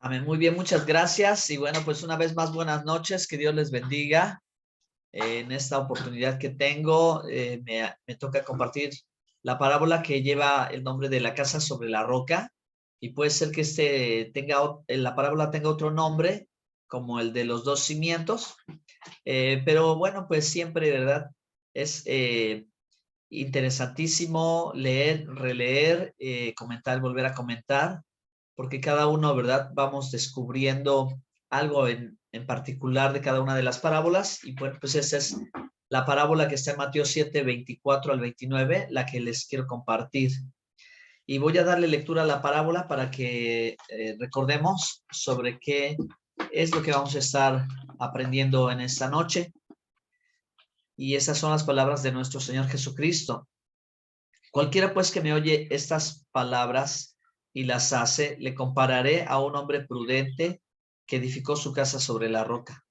Amén. Muy bien, muchas gracias. Y bueno, pues una vez más, buenas noches. Que Dios les bendiga. En esta oportunidad que tengo, me toca compartir la parábola que lleva el nombre de la casa sobre la roca. Y puede ser que la parábola tenga otro nombre, como el de los dos cimientos. Pero bueno, pues siempre, ¿verdad? Es interesantísimo leer, releer, comentar, volver a comentar, porque cada uno, ¿verdad? Vamos descubriendo algo en particular de cada una de las parábolas. Y bueno, pues esa es la parábola que está en Mateo 7, 24 al 29, la que les quiero compartir. Y voy a darle lectura a la parábola para que recordemos sobre qué es lo que vamos a estar aprendiendo en esta noche. Y esas son las palabras de nuestro Señor Jesucristo. Cualquiera pues que me oye estas palabras y las hace, le compararé a un hombre prudente que edificó su casa sobre la roca.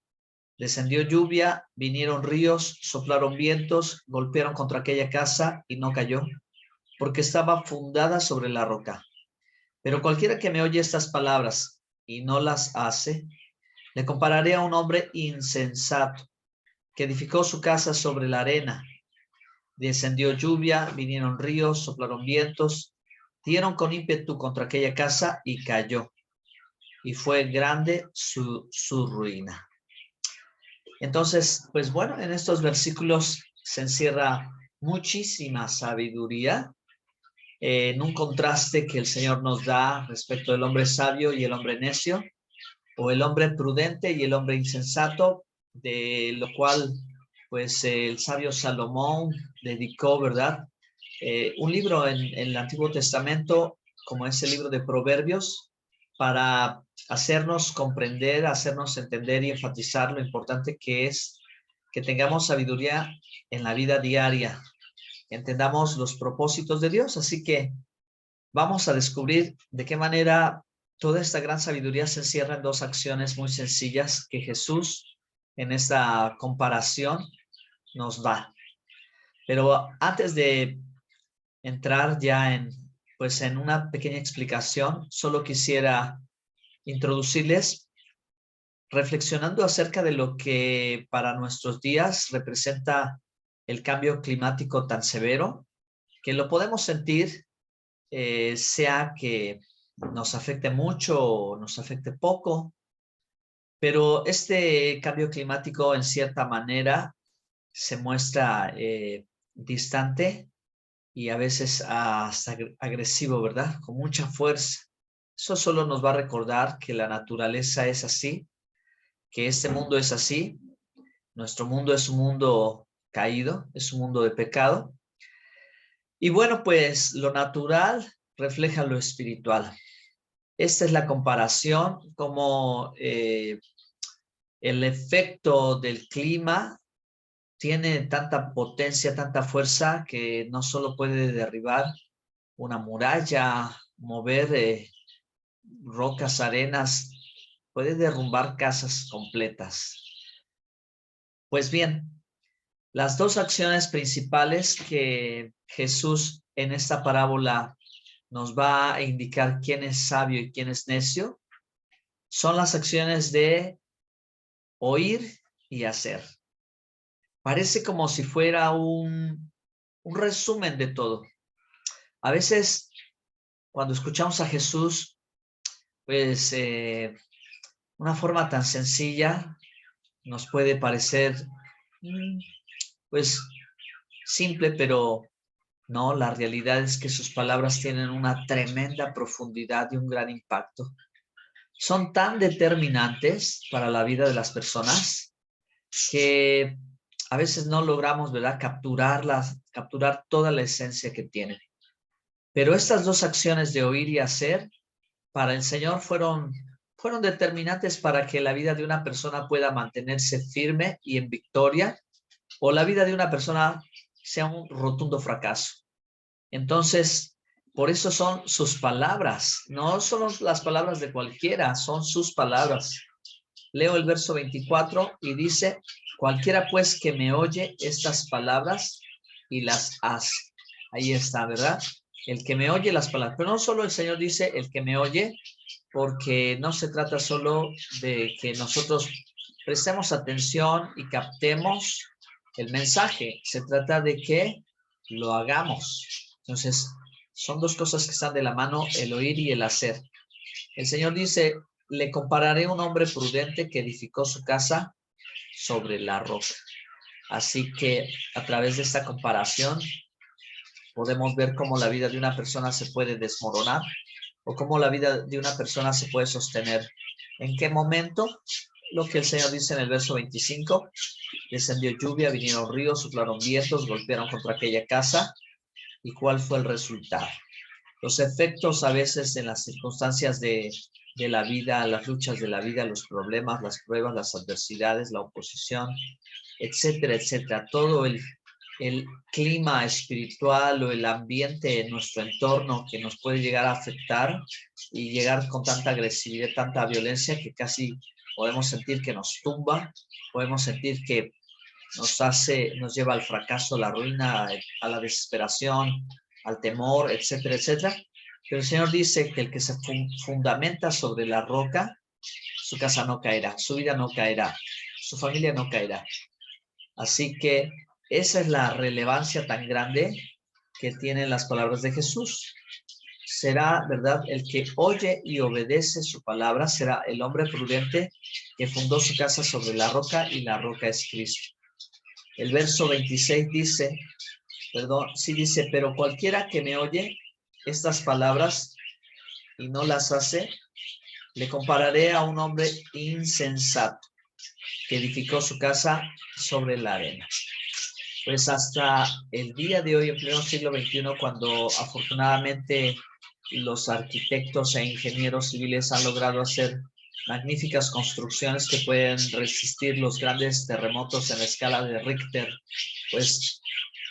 Descendió lluvia, vinieron ríos, soplaron vientos, golpearon contra aquella casa y no cayó, porque estaba fundada sobre la roca. Pero cualquiera que me oye estas palabras y no las hace, le compararé a un hombre insensato que edificó su casa sobre la arena. Descendió lluvia, vinieron ríos, soplaron vientos, dieron con ímpetu contra aquella casa y cayó. Y fue grande su ruina. Entonces, pues bueno, en estos versículos se encierra muchísima sabiduría en un contraste que el Señor nos da respecto del hombre sabio y el hombre necio, o el hombre prudente y el hombre insensato, de lo cual pues el sabio Salomón dedicó, ¿verdad? Un libro en el Antiguo Testamento, como es el libro de Proverbios, para hacernos comprender, hacernos entender y enfatizar lo importante que es que tengamos sabiduría en la vida diaria, entendamos los propósitos de Dios. Así que vamos a descubrir de qué manera toda esta gran sabiduría se encierra en dos acciones muy sencillas que Jesús en esta comparación nos da. Pero antes de entrar ya en una pequeña explicación, solo quisiera introducirles reflexionando acerca de lo que para nuestros días representa el cambio climático tan severo, que lo podemos sentir, sea que nos afecte mucho o nos afecte poco, pero este cambio climático en cierta manera se muestra distante y a veces hasta agresivo, ¿verdad? Con mucha fuerza. Eso solo nos va a recordar que la naturaleza es así, que este mundo es así. Nuestro mundo es un mundo caído, es un mundo de pecado. Y bueno, pues lo natural refleja lo espiritual. Esta es la comparación, como el efecto del clima tiene tanta potencia, tanta fuerza, que no solo puede derribar una muralla, mover rocas, arenas, puede derrumbar casas completas. Pues bien, las dos acciones principales que Jesús en esta parábola nos va a indicar quién es sabio y quién es necio son las acciones de oír y hacer. Parece como si fuera un resumen de todo. A veces, cuando escuchamos a Jesús, pues una forma tan sencilla nos puede parecer, pues, simple, pero no, la realidad es que sus palabras tienen una tremenda profundidad y un gran impacto. Son tan determinantes para la vida de las personas que a veces no logramos, ¿verdad?, capturar toda la esencia que tienen. Pero estas dos acciones de oír y hacer para el Señor fueron determinantes para que la vida de una persona pueda mantenerse firme y en victoria, o la vida de una persona sea un rotundo fracaso. Entonces, por eso son sus palabras, no son las palabras de cualquiera, son sus palabras. Leo el verso 24 y dice: cualquiera pues que me oye estas palabras y las hace. Ahí está, ¿verdad? el que me oye las palabras. Pero no solo el Señor dice el que me oye, porque no se trata solo de que nosotros prestemos atención y captemos el mensaje. Se trata de que lo hagamos. Entonces, son dos cosas que están de la mano, el oír y el hacer. El Señor dice, le compararé a un hombre prudente que edificó su casa sobre la roca. Así que a través de esta comparación podemos ver cómo la vida de una persona se puede desmoronar o cómo la vida de una persona se puede sostener. ¿En qué momento? Lo que el Señor dice en el verso 25, descendió lluvia, vinieron ríos, soplaron vientos, golpearon contra aquella casa. ¿Y cuál fue el resultado? Los efectos a veces en las circunstancias de la vida, las luchas de la vida, los problemas, las pruebas, las adversidades, la oposición, etcétera, etcétera. Todo el clima espiritual o el ambiente en nuestro entorno que nos puede llegar a afectar y llegar con tanta agresividad, tanta violencia que casi podemos sentir que nos tumba, podemos sentir que nos lleva al fracaso, a la ruina, a la desesperación, al temor, etcétera, etcétera. Pero el Señor dice que el que se fundamenta sobre la roca, su casa no caerá, su vida no caerá, su familia no caerá. Así que esa es la relevancia tan grande que tienen las palabras de Jesús. Será, ¿verdad? El que oye y obedece su palabra será el hombre prudente que fundó su casa sobre la roca y la roca es Cristo. El verso 26 dice, sí dice, pero cualquiera que me oye estas palabras y no las hace, le compararé a un hombre insensato que edificó su casa sobre la arena. Pues hasta el día de hoy, en pleno siglo XXI, cuando afortunadamente los arquitectos e ingenieros civiles han logrado hacer magníficas construcciones que pueden resistir los grandes terremotos en la escala de Richter, pues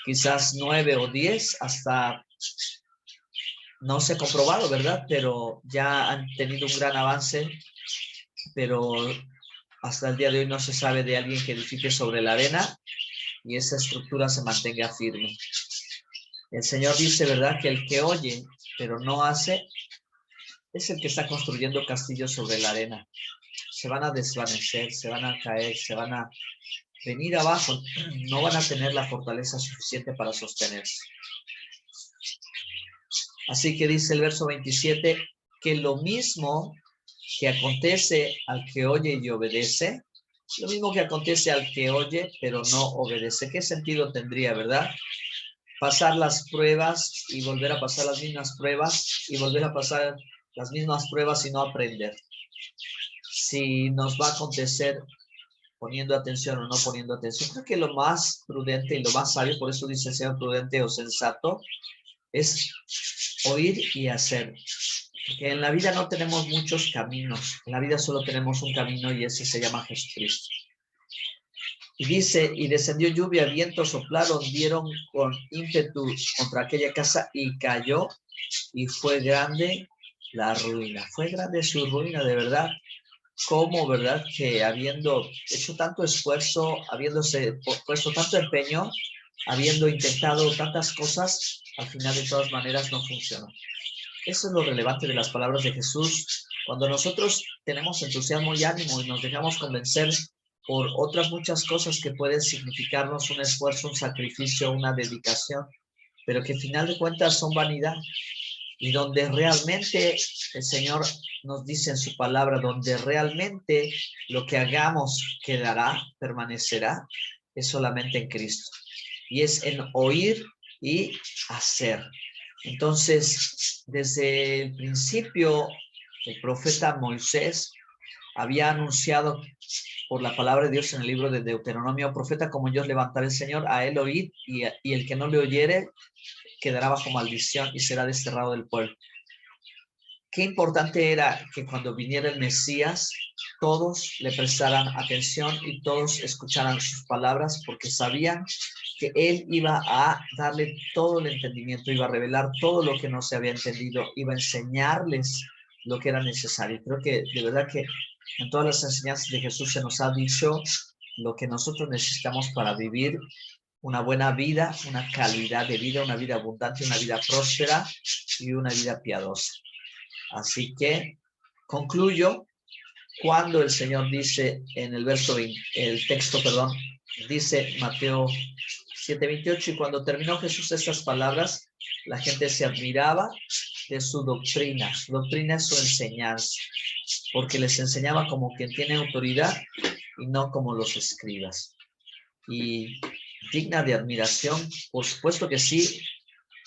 quizás 9 o 10, hasta no se ha comprobado, ¿verdad? Pero ya han tenido un gran avance, pero hasta el día de hoy no se sabe de alguien que edifique sobre la arena y esa estructura se mantenga firme. El Señor dice, ¿verdad?, que el que oye, pero no hace, es el que está construyendo castillos sobre la arena. Se van a desvanecer, se van a caer, se van a venir abajo, no van a tener la fortaleza suficiente para sostenerse. Así que dice el verso 27, que lo mismo que acontece al que oye y obedece, lo mismo que acontece al que oye pero no obedece. ¿Qué sentido tendría, verdad? Pasar las pruebas y volver a pasar las mismas pruebas y volver a pasar las mismas pruebas y no aprender. Si nos va a acontecer poniendo atención o no poniendo atención, creo que lo más prudente y lo más sabio, por eso dice ser prudente o sensato, es oír y hacer. Porque en la vida no tenemos muchos caminos, en la vida solo tenemos un camino y ese se llama Jesucristo. Y dice, y descendió lluvia, vientos soplaron, dieron con ímpetu contra aquella casa y cayó, y fue grande la ruina. Fue grande su ruina, de verdad. Cómo, ¿verdad?, que habiendo hecho tanto esfuerzo, habiéndose puesto tanto empeño, habiendo intentado tantas cosas, al final de todas maneras no funcionó. Eso es lo relevante de las palabras de Jesús. Cuando nosotros tenemos entusiasmo y ánimo y nos dejamos convencer por otras muchas cosas que pueden significarnos un esfuerzo, un sacrificio, una dedicación, pero que al final de cuentas son vanidad. Y donde realmente el Señor nos dice en su palabra, donde realmente lo que hagamos quedará, permanecerá, es solamente en Cristo. Y es en oír y hacer. Entonces, desde el principio, el profeta Moisés había anunciado por la palabra de Dios en el libro de Deuteronomio, profeta como yo levantaré el Señor, a él oír, y el que no le oyere quedará bajo maldición y será desterrado del pueblo. Qué importante era que cuando viniera el Mesías, todos le prestaran atención y todos escucharan sus palabras, porque sabían que él iba a darle todo el entendimiento, iba a revelar todo lo que no se había entendido, iba a enseñarles lo que era necesario. Creo que de verdad que en todas las enseñanzas de Jesús se nos ha dicho lo que nosotros necesitamos para vivir una buena vida, una calidad de vida, una vida abundante, una vida próspera y una vida piadosa. Así que concluyo cuando el Señor dice en el verso 20, el texto, perdón, dice Mateo 7:28, y cuando terminó Jesús estas palabras, la gente se admiraba de su doctrina. Su doctrina es su enseñanza, porque les enseñaba como quien tiene autoridad y no como los escribas. Y digna de admiración, por supuesto que sí,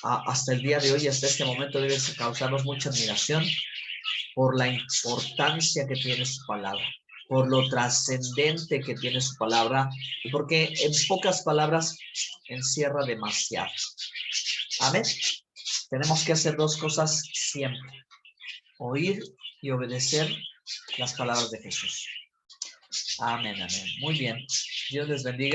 hasta el día de hoy, hasta este momento debe causarnos mucha admiración por la importancia que tiene su palabra, por lo trascendente que tiene su palabra, y porque en pocas palabras encierra demasiado. Amén. Tenemos que hacer dos cosas siempre: oír y obedecer las palabras de Jesús. Amén, amén. Muy bien. Dios les bendiga.